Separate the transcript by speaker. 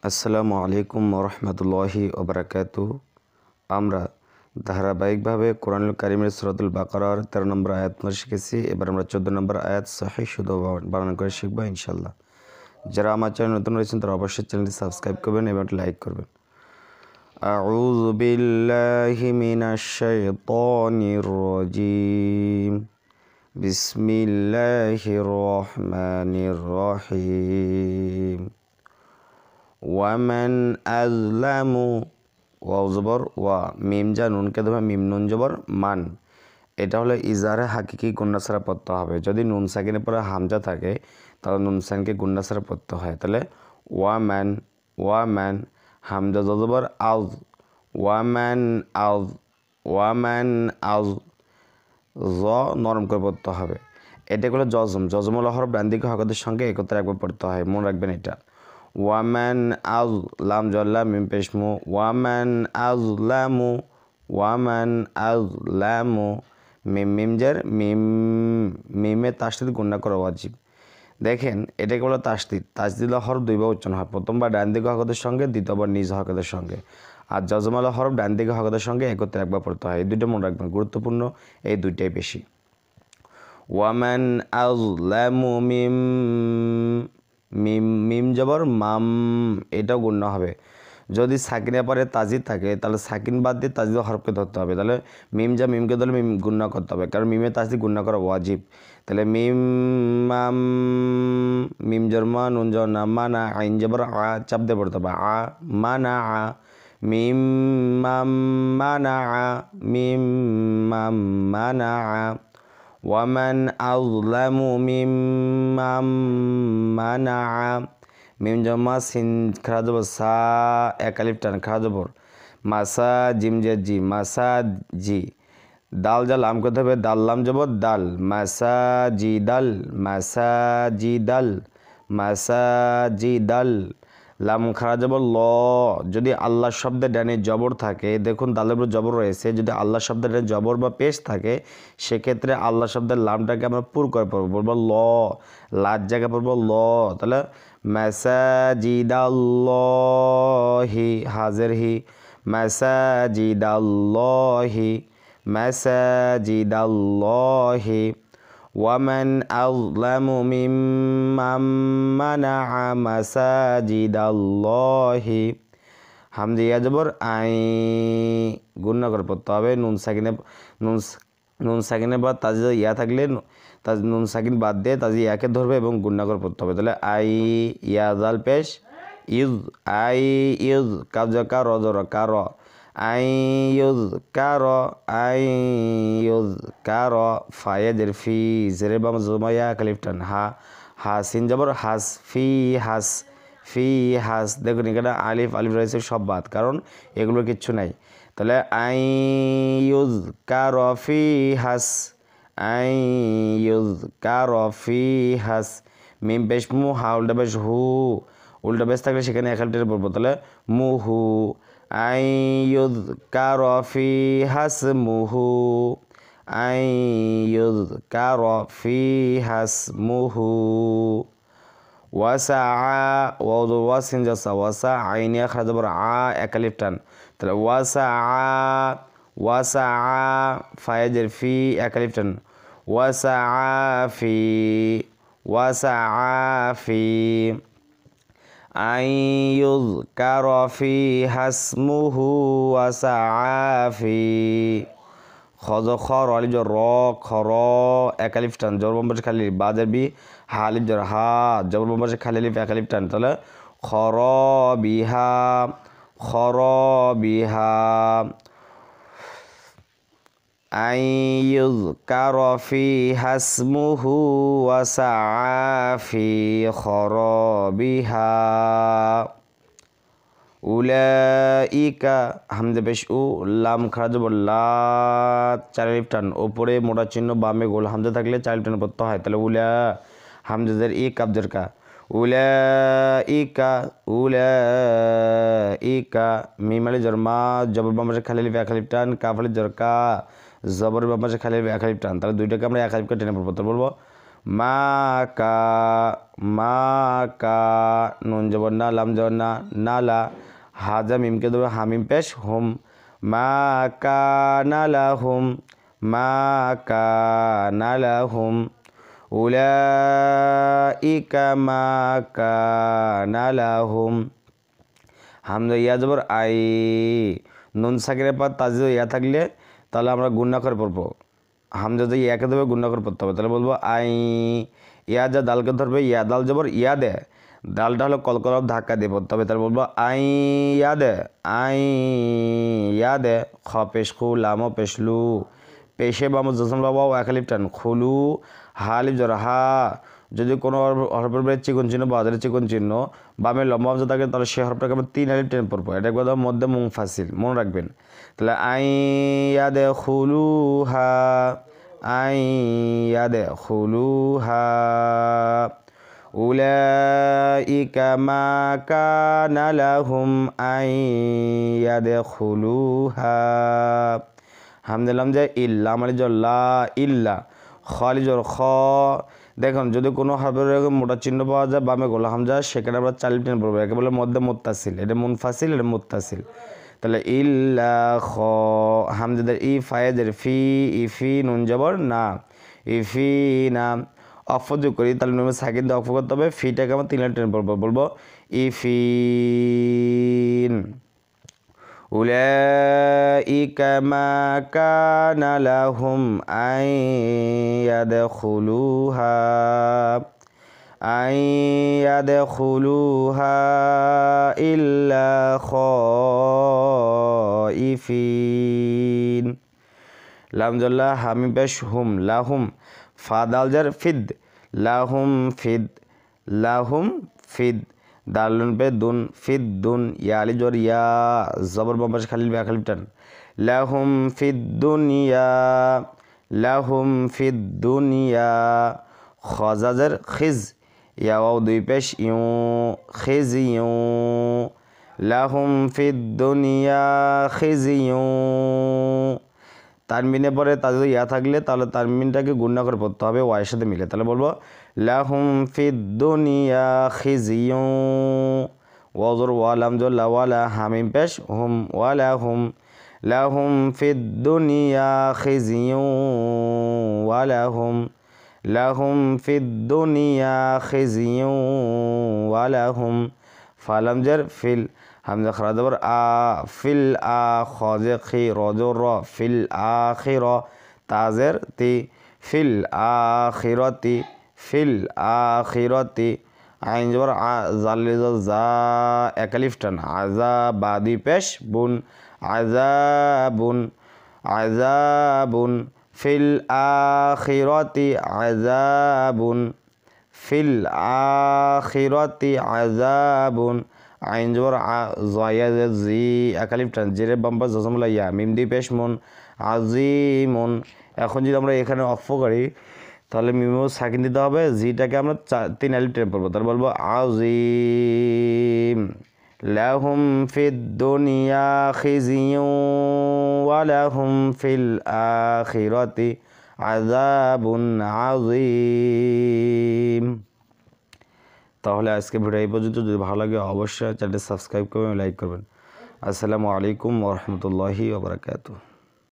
Speaker 1: আসসালামু আলাইকুম রহমতুল্লাহি ওবরাকাতু। আমরা ধারাবাহিকভাবে কোরআনুল কারিমের সূরাতুল বাকারার 13 নম্বর আয়াত শিখেছি। এবার আমরা 14 নম্বর আয়াত সহিহ শুদ্ধ বানান করে শিখব ইনশাল্লাহ। যারা আমার চ্যানেল নতুন রয়েছেন তারা অবশ্যই চ্যানেলটি সাবস্ক্রাইব করবেন এবং লাইক করবেন। আউযু বিল্লাহি মিনাশ শাইতানির রাজীম। বিসমিল্লাহির রহমানির রহিম। ওয়ামান আযলামু ওয়াও জবর ওয়া মিম যা নুনকে দেবে মিম নুন জবর মান। এটা হলো ইজারে হাকিকি গুন্না ছাড়া পড়তে হবে। যদি নুন সাকিনের পরে হামজা থাকে তাহলে নুন সাকিনকে গুন্না ছাড়া পড়তে হয়। তাহলে ওয়ামান হামজা জবর আজ ওয়ামান আজ জ নরম করে পড়তে হবে। এটা হলো জজমুল হরফ ডান দিকে হরকতের সঙ্গে একত্রে একবার পড়তে হয়, মনে রাখবেন এটা। ওয়ামান আজ লাম জল্লা মিম পেশমু ওয়ামান আযলামু মিম মিমজের মিমে তাসদীদ গুণনা করা ওয়াজিব। দেখেন এটাকে বলে তাসদীদ হরফ দুইবার উচ্চারণ হয়, প্রথমবার ডান দিকে হরকতের সঙ্গে, দ্বিতীয়বার নিজ হরকতের সঙ্গে। আর জজমাল হরফ ডান দিকে হরকতের সঙ্গে একত্রে একবার পড়তে হয়। এই দুইটা মনে রাখবেন, গুরুত্বপূর্ণ এই দুইটাই বেশি। ওয়ামান আযলামু মিম জবর মাম, এটাও গুণ্য হবে। যদি সাকিনের পরে তাজিদ থাকে তাহলে সাকিন বাদ দিয়ে তাজিদ হরফকে ধরতে হবে। তাহলে মিমকে ধরলে মিম গুণ্য করতে হবে, কারণ মিমে তাজিদ গুণ্য করা ওয়াজিব। তাহলে মিম জরমা নুন জর না মানা আইন জবর আ চাপ দিয়ে পড়তে হবে মানা মিম মানা ওয়ামান আযলামু মিম্মান মানাআ মিম জমা সিন খারা জবর সা এক আলিফ টান খারা জবর মাসা জিম জি মাসা জি দাল জাল লাম করতে হবে দাল লাম জবর দাল মাসাজিদাল লাম খারা জবর ল। যদি আল্লাহ শব্দের ডানে জবর থাকে, দেখুন দালের উপর জবর রয়েছে, যদি আল্লাহ শব্দের ডানে জবর বা পেশ থাকে সেক্ষেত্রে আল্লাহ শব্দের লামটাকে আমরা পুর করে পড়বো, বলবো ল, লার জায়গায় পড়বো ল। তাহলে মাসাজিদাল্লাহি হাজের হি মাসাজিদাল্লাহি ওয়ামান আযলামু মিম্মান মানাআ মাসাজিদাল্লাহি। হামজা ইয়া জবর আই গুণনা করে পড়তে হবে। নুন সাকিনে বা তাজি ইয়া থাকলে নুন সাকিন বাদ দিয়ে তাজি ইয়াকে ধরবে এবং গুণনা করে পড়তে হবে। তাহলে আই ইয়া জাল পেশ ইউজ কাবজা কা রজর কা র আইয়ুজ কার ফায়াজের ফি জেরে বাম জমায়া কালিফটান হা সিন জবর ফি হাস দেখুন এখানে আলিফ রয়েছে সব বাদ, কারণ এগুলোর কিচ্ছু নাই। তাহলে আইয়ুজ কার ফি হাস মিম পেশ মু হা উল্টা পেশ হু, উল্টা পেশ থাকলে সেখানে এক আলিফ টেনে পড়বো। তাহলে মুহু আইয়ুযকার ফি হাসমুহু ওয়াসা ওয়াসিন জাসা ওয়াসা আইনিয়া খারা জবর আ এক আলিফ টান। তাহলে ওয়াসা ফায়াজের ফি এক আলিফ টান ওয়াসা ফি আইয়ুযকার ফি হাসমুহু ওয়াসাআফি খজ খর আলিফ জর র খর এক আলিফ টান জবর বম্বাসে খালি বাজের বি হা আলিফ জর হা জবর বম্বাসে খালি আলিফ এক আলিফ টান। তাহলে খর বিহা আইয়ুযকার ফি হাসমুহু ওয়াসাআফি খরবিহা উলাইকা হামজা পেশ উ লাম খারা জবর লা চার আলিফ টান, ওপরে মোটা চিহ্ন বামে গোল হামজা থাকলে চার আলিফ টান পড়তে হয়। তাহলে উলা হামজাদের ই কাবজের কা উলাইকা মিম আলিফ জবর মা জবর বামে খালি আলিফ এক আলিফ টান কাফ আলিফ জবর কা জবর বামে খালি আলিফ এক আলিফ টান। তাহলে দুইটাকে আমরা এক আলিফ করে টেনে পড়বো। তাহলে বলবো মাকা মাকা নুন জবর না লাম জবর না নালা হাজা মিমকে দেবো হামিম পেশ হুম মাকা নালা হুম মাকা নালা হুম উলাইকা মাকা নালা হুম হামজা ইয়া জবর আই নুন সাকিরের পর তাজিদ ইয়া থাকলে তাহলে আমরা গুণনা করে পড়বো হামজা যে ইয়াকে দেবে গুণনা করে পড়তে হবে তাহলে বলবো আই ইয়া যা দালকে ধরবে ইয়া দাল জবর ইয়া দে দালটা হলো কলকলাপ ধাক্কা দিয়ে পড়তে হবে তাহলে বলবো আই ইয়া দে আই ইয়া দে খ পেশ খু লামো পেশলু পেশে বামো জসম বাবাও একালিপ টান খুলু হালিপ জর হা যদি কোনো হরফের চিকন চিহ্ন বা আদারের চিকন চিহ্ন বামে লম্বা অংশ থাকে তাহলে সে হরফটাকে আমরা 3 আলিফ টেনে পড়বো এটা একবার মধ্যে মুনফাসিল মনে রাখবেন তাহলে আই ইয়াদে খুলুহা আই ইয়াদে খুলুহা উলাইকা মা কানা লাহুম আই ইয়াদে খুলুহা হামদুলিল্লাহ যে ইল্লা মানে জল্লা ইল্লা খালি জোর খ দেখুন যদি কোনো হারফের মোটা চিহ্ন পাওয়া যায় বামে গোলা হামজা সেখানে আমরা 4 আলিফ টেনে পড়বো একে বলে মধ্যে মুত্তাসিল এটা মুনফাসিল এটা মুত্তাসিল তাহলে ইল্লা খ হামজাদের ই ফায়েদের ফি ইফি নুন জবর না ইফি না অফ যোগ করি তাহলে নুন সাকিন দিয়ে অফ করতে হবে ফিটাকে আমরা 3 আলিফ টেনে পড়বো বলবো ইফিন উলাইকা মা কানা লাহুম আন ইয়াদখুলুহা ইল্লা খাইফিন লাম জল্লা হামিম পেশ হুম লাহুম ফা দাল জার ফিদ লাহুম ফিদ দালুন पे दुन फिद दुन या अली जोर या ज़बर बम्बश खलील बे खलील टन लहुम फिद दुनिया खजाजर खिज या वाव दुई पेश यूं खिज यूं लहुम फिद दुनिया खिज यूं তানমিনের পরে তাদের ইয়া থাকলে তাহলে তানমিনটাকে গুণনা করে পড়তে হবে ওয়াইয়ের সাথে মিলে তাহলে বলবো লাহুম ফিদ দুনিয়া খিজিয়ুন ওয়াজর ওয়ালাম জল্লা ওয়ালা হামিম পেশ হুম ওয়ালা হুম লাহুম ফিদ দুনিয়া খিজিয়ুন লাহুম ফিদ দুনিয়া খিজিয়ুন ওয়ালাহুম ফালাম জার ফিল হামজা খরা জবর আ ফিল আ খজে খি রজর র ফিল আখির তাজের তি ফিল আখিরতি আইন জবর আ জালি জা একালিফ টান আজা বাদি পেশ বুন আযাবুন ফিল আখিরতি আযাবুন আইন জবর জয়া জি একালিফ টান জেরে বাম্বা জসমুল্লা ইয়া মিম দি পেশ মুন আজিমুন এখন যদি আমরা এখানে অফ করি তাহলে মিমও সাকিন দিতে হবে জিটাকে আমরা 3 আলিফ টেনে পড়বো তাহলে বলবো আজিম লাহুম ফিদ দুনিয়া খিজিয়ুন ওয়া লাহুম ফিল আখিরাতি আযাবুন আযীম। তাহলে আজকে ভিডিও এই পর্যন্ত যদি ভালো লাগে অবশ্যই চ্যানেলটি সাবস্ক্রাইব করবেন লাইক করবেন। আসসালামু আলাইকুম ওয়া রাহমাতুল্লাহি ওয়া বারাকাতুহু।